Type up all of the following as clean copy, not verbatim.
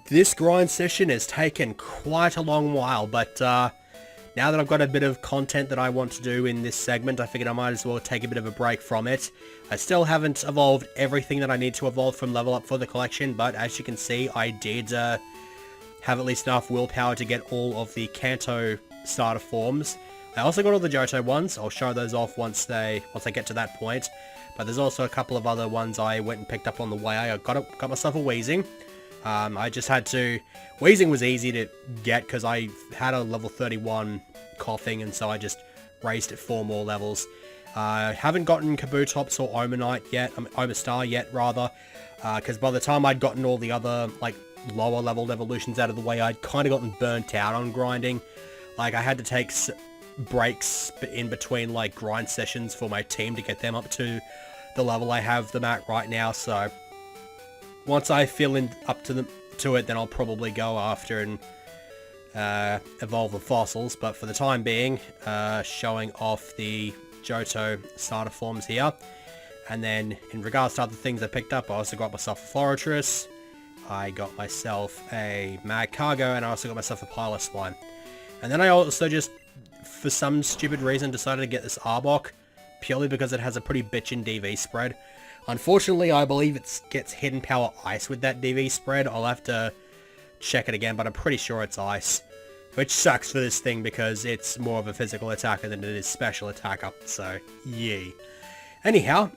This grind session has taken quite a long while, but now that I've got a bit of content that I want to do in this segment, I figured I might as well take a bit of a break from it. I still haven't evolved everything that I need to evolve from Level Up for the collection, but as you can see, I did have at least enough willpower to get all of the Kanto starter forms. I also got all the Johto ones. I'll show those off once I get to that point. But there's also a couple of other ones I went and picked up on the way. I got myself a Weezing. I just had to... Weezing was easy to get because I had a level 31 Coughing, and so I just raised it 4 more levels. Haven't gotten Kabutops or Omanite yet, Omastar yet, rather. Because by the time I'd gotten all the other, like, lower leveled evolutions out of the way, I'd kind of gotten burnt out on grinding. Like, I had to take breaks in between, like, grind sessions for my team to get them up to the level I have them at right now, so once I feel up to it, then I'll probably go after and evolve the fossils. But for the time being, showing off the Johto starter forms here. And then in regards to other things I picked up, I also got myself a Floritrus, I got myself a Magcargo, and I also got myself a Piloswine. And then I also just, for some stupid reason, decided to get this Arbok, purely because it has a pretty bitchin' DV spread. Unfortunately, I believe it gets Hidden Power Ice with that DV spread. I'll have to check it again, but I'm pretty sure it's Ice. Which sucks for this thing because it's more of a physical attacker than it is special attacker, so yay. Anyhow,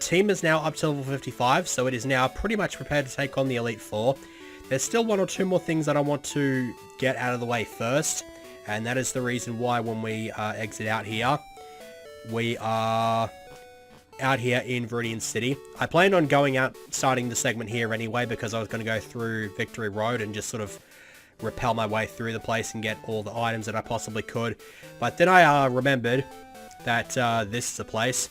team is now up to level 55, so it is now pretty much prepared to take on the Elite Four. There's still 1 or 2 more things that I want to get out of the way first, and that is the reason why when we exit out here, we are out here in Viridian City. I planned on going out, starting the segment here anyway, because I was going to go through Victory Road and just sort of rappel my way through the place and get all the items that I possibly could. But then I remembered that this is a place.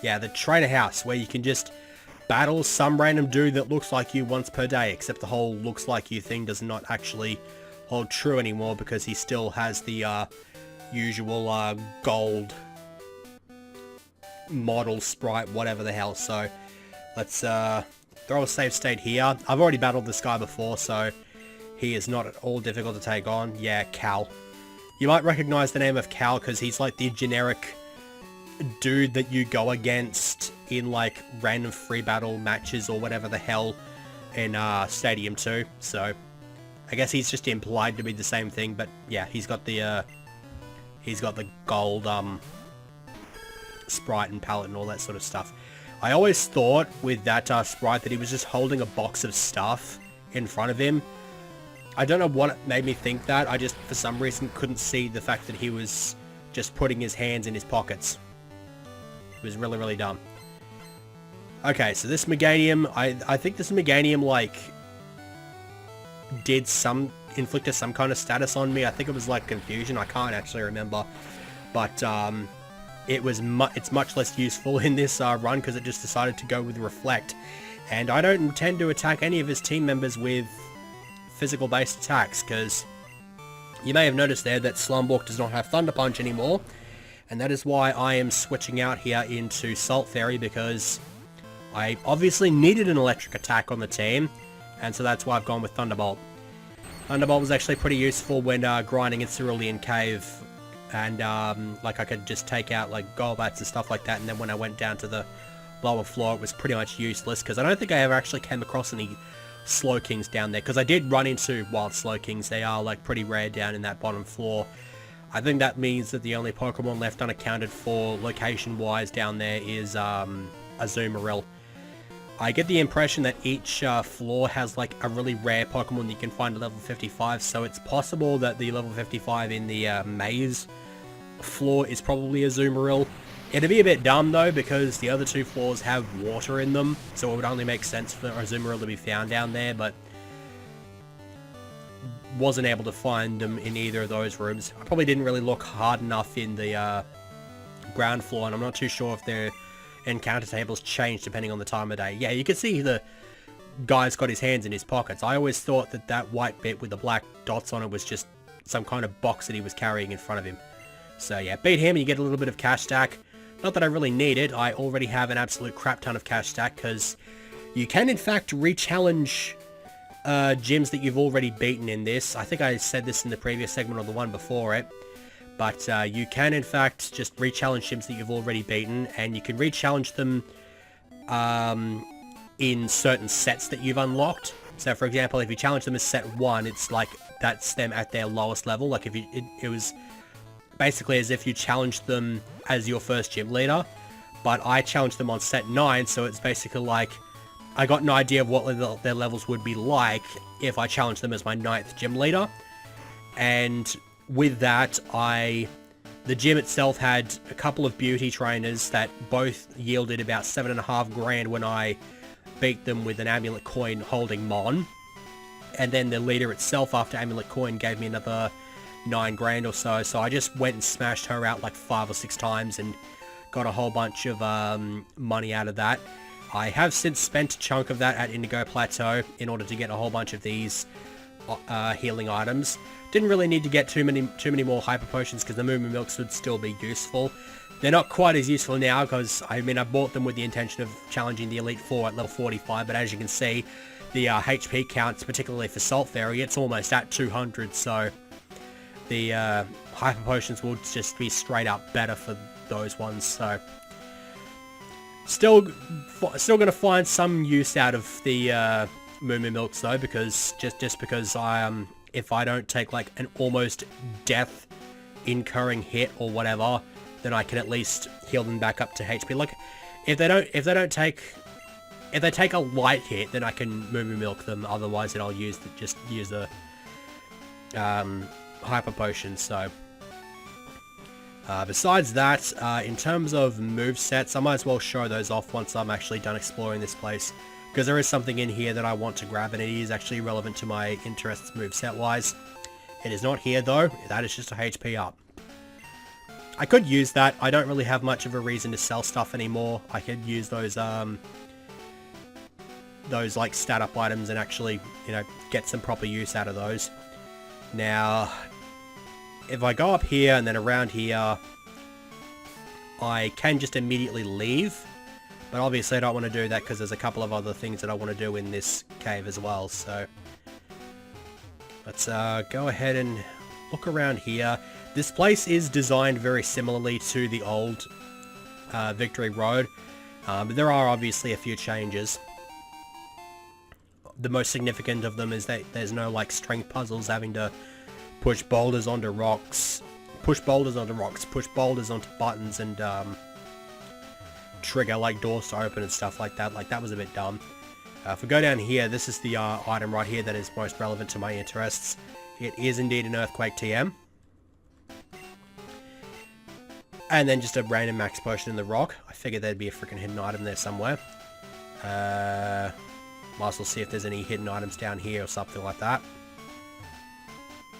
Yeah, the Trainer House, where you can just battle some random dude that looks like you once per day, except the whole looks like you thing does not actually hold true anymore because he still has the usual gold model sprite, whatever the hell. So let's throw a save state here. I've already battled this guy before, so he is not at all difficult to take on. Yeah, Cal. You might recognize the name of Cal because he's like the generic dude that you go against in like random free battle matches or whatever the hell in Stadium 2. So I guess he's just implied to be the same thing, but yeah, he's got the gold sprite and palette and all that sort of stuff. I always thought with that sprite that he was just holding a box of stuff in front of him. I don't know what made me think that. I just, for some reason, couldn't see the fact that he was just putting his hands in his pockets. It was really, really dumb. Okay, so this Meganium, I think this Meganium, like, inflicted some kind of status on me. I think it was, like, confusion. I can't actually remember. But, it's much less useful in this run because it just decided to go with Reflect. And I don't intend to attack any of his team members with physical-based attacks, because you may have noticed there that Slumborg does not have Thunder Punch anymore, and that is why I am switching out here into Salt Fairy, because I obviously needed an electric attack on the team, and so that's why I've gone with Thunderbolt. Thunderbolt was actually pretty useful when grinding in Cerulean Cave, and like I could just take out like Golbats and stuff like that, and then when I went down to the lower floor it was pretty much useless, because I don't think I ever actually came across any Slowkings down there, because I did run into wild Slowkings. They are like pretty rare down in that bottom floor. I think that means that the only Pokemon left unaccounted for location wise down there is Azumarill. I get the impression that each floor has like a really rare Pokemon you can find at level 55, so it's possible that the level 55 in the maze floor is probably Azumarill. It'd be a bit dumb though, because the other 2 floors have water in them, so it would only make sense for Azumarill to be found down there, but wasn't able to find them in either of those rooms. I probably didn't really look hard enough in the ground floor, and I'm not too sure if their encounter tables change depending on the time of day. Yeah, you can see the guy's got his hands in his pockets. I always thought that that white bit with the black dots on it was just some kind of box that he was carrying in front of him. So yeah, beat him and you get a little bit of cash stack. Not that I really need it. I already have an absolute crap ton of cash stack because You can in fact re-challenge gyms that you've already beaten in this. I think I said this in the previous segment or the one before it. But you can in fact just re-challenge gyms that you've already beaten, and you can re-challenge them in certain sets that you've unlocked. So for example, if you challenge them as set 1, it's like that's them at their lowest level. Like if you, it was basically as if you challenged them as your first gym leader, but I challenged them on set 9, so it's basically like I got an idea of what their levels would be like if I challenged them as my 9th gym leader. And with that, the gym itself had a couple of beauty trainers that both yielded about 7.5 grand when I beat them with an amulet coin holding Mon. And then the leader itself after amulet coin gave me another 9 grand or so. So I just went and smashed her out like 5 or 6 times and got a whole bunch of money out of that. I have since spent a chunk of that at Indigo Plateau in order to get a whole bunch of these healing items. Didn't really need to get too many more hyper potions because the Moo Moo Milks would still be useful. They're not quite as useful now because, I mean, I bought them with the intention of challenging the Elite Four at level 45, but as you can see, the HP counts, particularly for Salt Fairy, it's almost at 200, so the hyper potions will just be straight up better for those ones, so still going to find some use out of the Moo Moo Milks though, because just because if I don't take like an almost death incurring hit or whatever, then I can at least heal them back up to HP. Like if they take a light hit, then I can Moo Moo Milk them. Otherwise, then I'll use the hyper potions. So besides that, in terms of move sets, I might as well show those off once I'm actually done exploring this place, because there is something in here that I want to grab, and it is actually relevant to my interests moveset wise. It is not here though, that is just a HP up. I could use that. I don't really have much of a reason to sell stuff anymore. I could use those like stat up items and actually, you know, get some proper use out of those. Now, if I go up here and then around here, I can just immediately leave. But obviously I don't want to do that because there's a couple of other things that I want to do in this cave as well. So let's go ahead and look around here. This place is designed very similarly to the old Victory Road. But there are obviously a few changes. The most significant of them is that there's no like strength puzzles having to push boulders onto rocks, push boulders onto buttons and trigger like doors to open and stuff like that. Like that was a bit dumb. If we go down here, this is the item right here that is most relevant to my interests. It is indeed an Earthquake TM. And then just a random max potion in the rock. I figured there'd be a freaking hidden item there somewhere. Might as well see if there's any hidden items down here or something like that.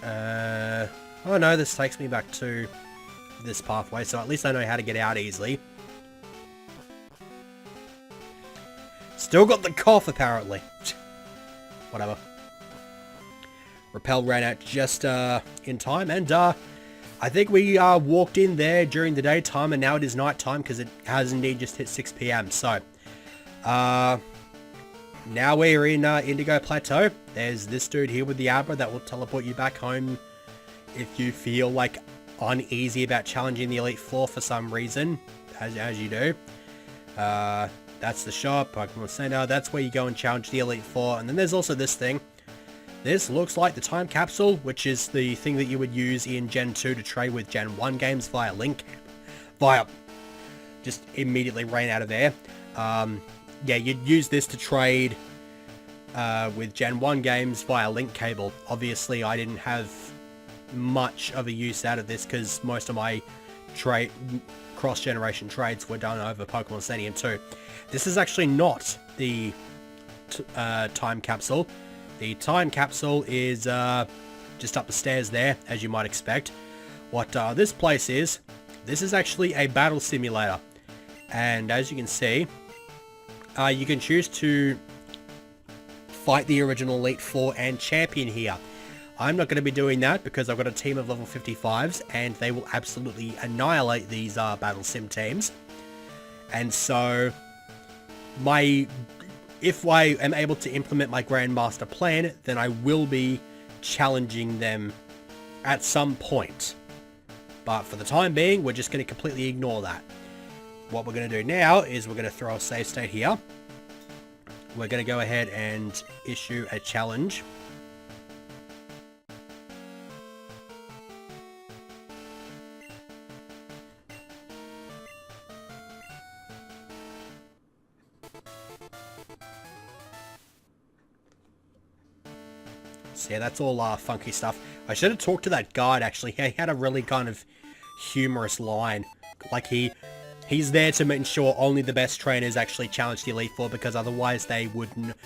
Oh no, this takes me back to this pathway, so at least I know how to get out easily. Still got the cough, apparently. Whatever. Repel ran out just in time, and I think we walked in there during the daytime, and now it is night time because it has indeed just hit 6 PM. So, now we're in Indigo Plateau. There's this dude here with the Abra that will teleport you back home if you feel like uneasy about challenging the Elite Four for some reason, as you do. That's the shop, Pokemon Center. That's where you go and challenge the Elite Four. And then there's also this thing. This looks like the time capsule, which is the thing that you would use in Gen 2 to trade with Gen 1 games via link. Just immediately ran out of there. Yeah, you'd use this to trade with Gen 1 games via link cable. Obviously, I didn't have much of a use out of this because most of my cross-generation trades were done over Pokemon Stadium 2. This is actually not the time capsule. The time capsule is just up the stairs there, as you might expect. What this place is, this is actually a battle simulator. And as you can see, you can choose to fight the original Elite Four and champion here. I'm not going to be doing that because I've got a team of level 55s and they will absolutely annihilate these battle sim teams. And so my if I am able to implement my Grandmaster plan, then I will be challenging them at some point. But for the time being, we're just going to completely ignore that. What we're going to do now is we're going to throw a save state here. We're going to go ahead and issue a challenge. So yeah, that's all funky stuff. I should have talked to that guide, actually. He had a really kind of humorous line. Like, he's there to ensure only the best trainers actually challenge the Elite Four, because otherwise they wouldn't...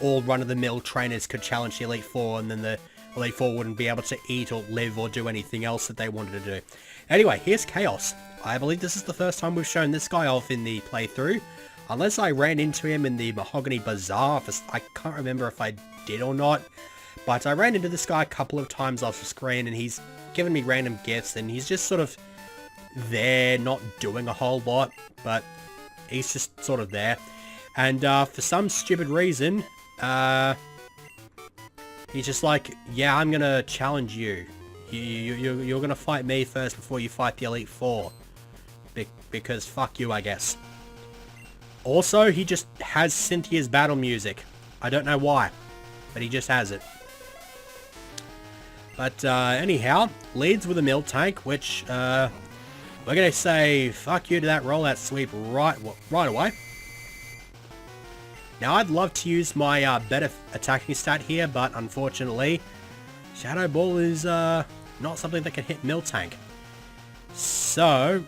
All run-of-the-mill trainers could challenge the Elite Four, and then the Elite Four wouldn't be able to eat or live or do anything else that they wanted to do. Anyway, here's Chaos. I believe this is the first time we've shown this guy off in the playthrough. Unless I ran into him in the Mahogany Bazaar. I can't remember if I did or not. But I ran into this guy a couple of times off the screen, and he's given me random gifts, and he's just sort of there, not doing a whole lot, but he's just sort of there. And for some stupid reason, he's just like, yeah, I'm gonna challenge you. You're gonna fight me first before you fight the Elite Four. Because fuck you, I guess. Also, he just has Cynthia's battle music. I don't know why, but he just has it. But anyhow, leads with a Miltank, which we're going to say fuck you to that rollout sweep right away. Now, I'd love to use my better attacking stat here, but unfortunately, Shadow Ball is not something that can hit Miltank. So,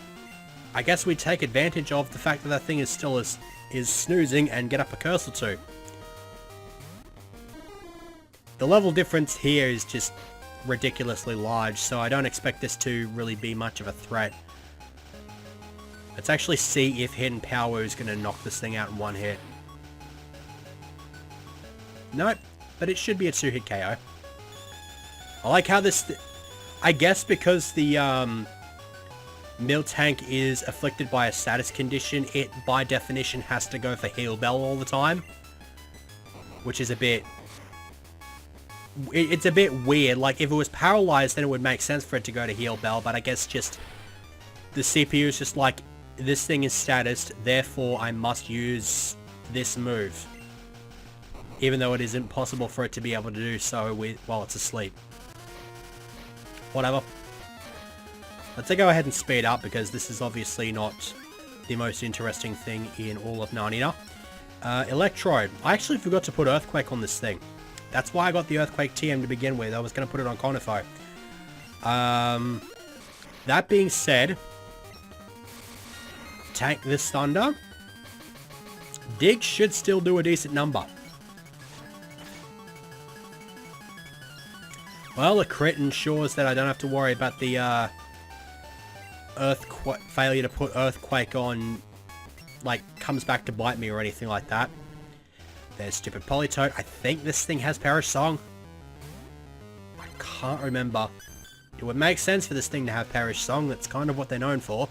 I guess we take advantage of the fact that that thing is still is snoozing and get up a curse or two. The level difference here is just ridiculously large, so I don't expect this to really be much of a threat. Let's actually see if Hidden Power is going to knock this thing out in one hit. Nope, but it should be a 2-hit KO. I like how this... I guess because the Miltank is afflicted by a status condition, it by definition has to go for Heal Bell all the time. Which is a bit... It's a bit weird. Like, if it was paralyzed, then it would make sense for it to go to Heal Bell, but I guess just the CPU is just like, this thing is statused, therefore I must use this move. Even though it isn't possible for it to be able to do so while it's asleep. Whatever. Let's go ahead and speed up, because this is obviously not the most interesting thing in all of Narnia. Electrode. I actually forgot to put Earthquake on this thing. That's why I got the Earthquake TM to begin with. I was going to put it on Conifo. That being said, tank this Thunder. Dig should still do a decent number. Well, a crit ensures that I don't have to worry about the failure to put Earthquake on, like, comes back to bite me or anything like that. There's stupid Politoed. I think this thing has Perish Song. I can't remember. It would make sense for this thing to have Perish Song. That's kind of what they're known for.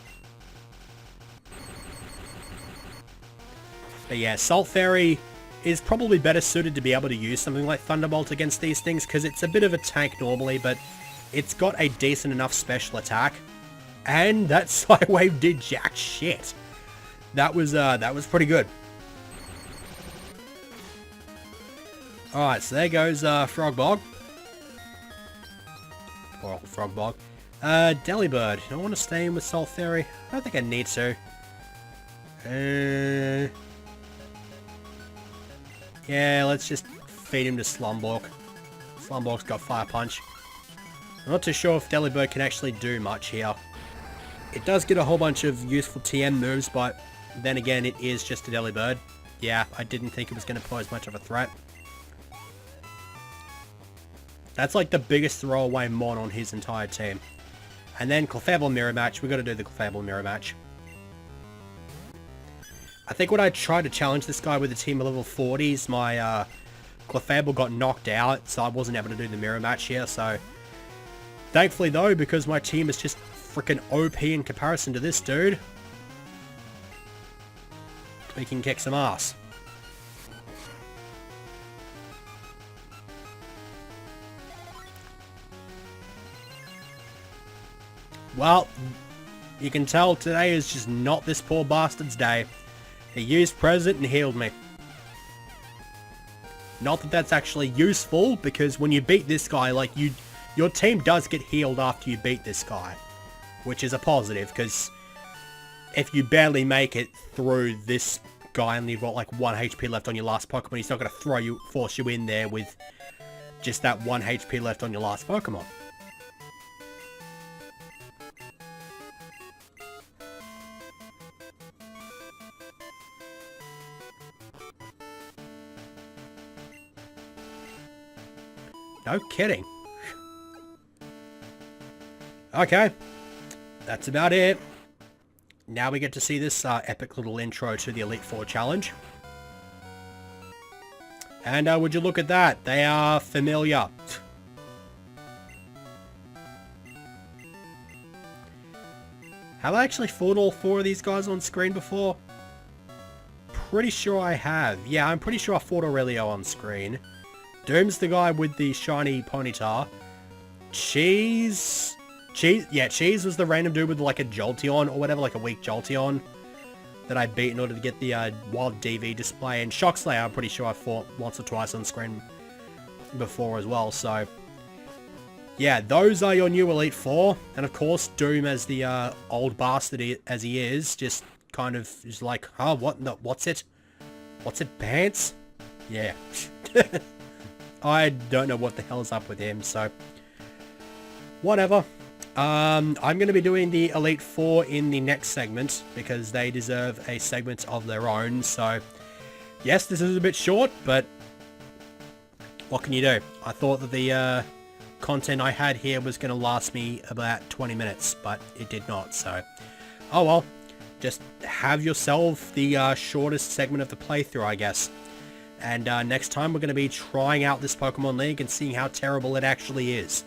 But yeah, Salt Fairy is probably better suited to be able to use something like Thunderbolt against these things, because it's a bit of a tank normally, but it's got a decent enough special attack. And that Psywave did jack shit. That was pretty good. Alright, so there goes Frogbog. Poor old Frogbog. Delibird. Do I want to stay in with Salt Fairy? I don't think I need to. Yeah, let's just feed him to Slumborg. Slumborg's got Fire Punch. I'm not too sure if Delibird can actually do much here. It does get a whole bunch of useful TM moves, but then again, it is just a Delibird. Yeah, I didn't think it was going to pose much of a threat. That's like the biggest throwaway mon on his entire team. And then Clefable Mirror Match. We've got to do the Clefable Mirror Match. I think when I tried to challenge this guy with a team of level 40s, my Clefable got knocked out, so I wasn't able to do the Mirror Match here. So, thankfully though, because my team is just freaking OP in comparison to this dude, we can kick some ass. Well, you can tell today is just not this poor bastard's day. He used Present and healed me. Not that that's actually useful, because when you beat this guy, like, your team does get healed after you beat this guy. Which is a positive, because if you barely make it through this guy and you've got like 1 HP left on your last Pokemon, he's not going to force you in there with just that 1 HP left on your last Pokemon. No kidding. Okay, that's about it. Now we get to see this epic little intro to the Elite Four challenge. And would you look at that? They are familiar. Have I actually fought all 4 of these guys on screen before? Pretty sure I have. Yeah, I'm pretty sure I fought Aurelio on screen. Doom's the guy with the shiny Ponyta. Cheese was the random dude with like a Jolteon or whatever, like a weak Jolteon that I beat in order to get the wild DV display. And Shockslayer, I'm pretty sure I fought once or twice on screen before as well. So yeah, those are your new Elite Four. And of course, Doom as the old bastard as he is, just kind of is like, oh, what? No, what's it? What's it, pants? Yeah. I don't know what the hell is up with him, so whatever. I'm going to be doing the Elite Four in the next segment because they deserve a segment of their own. So yes, this is a bit short, but what can you do? I thought that the content I had here was going to last me about 20 minutes, but it did not. So, oh well, just have yourself the shortest segment of the playthrough, I guess. And next time we're going to be trying out this Pokemon League and seeing how terrible it actually is.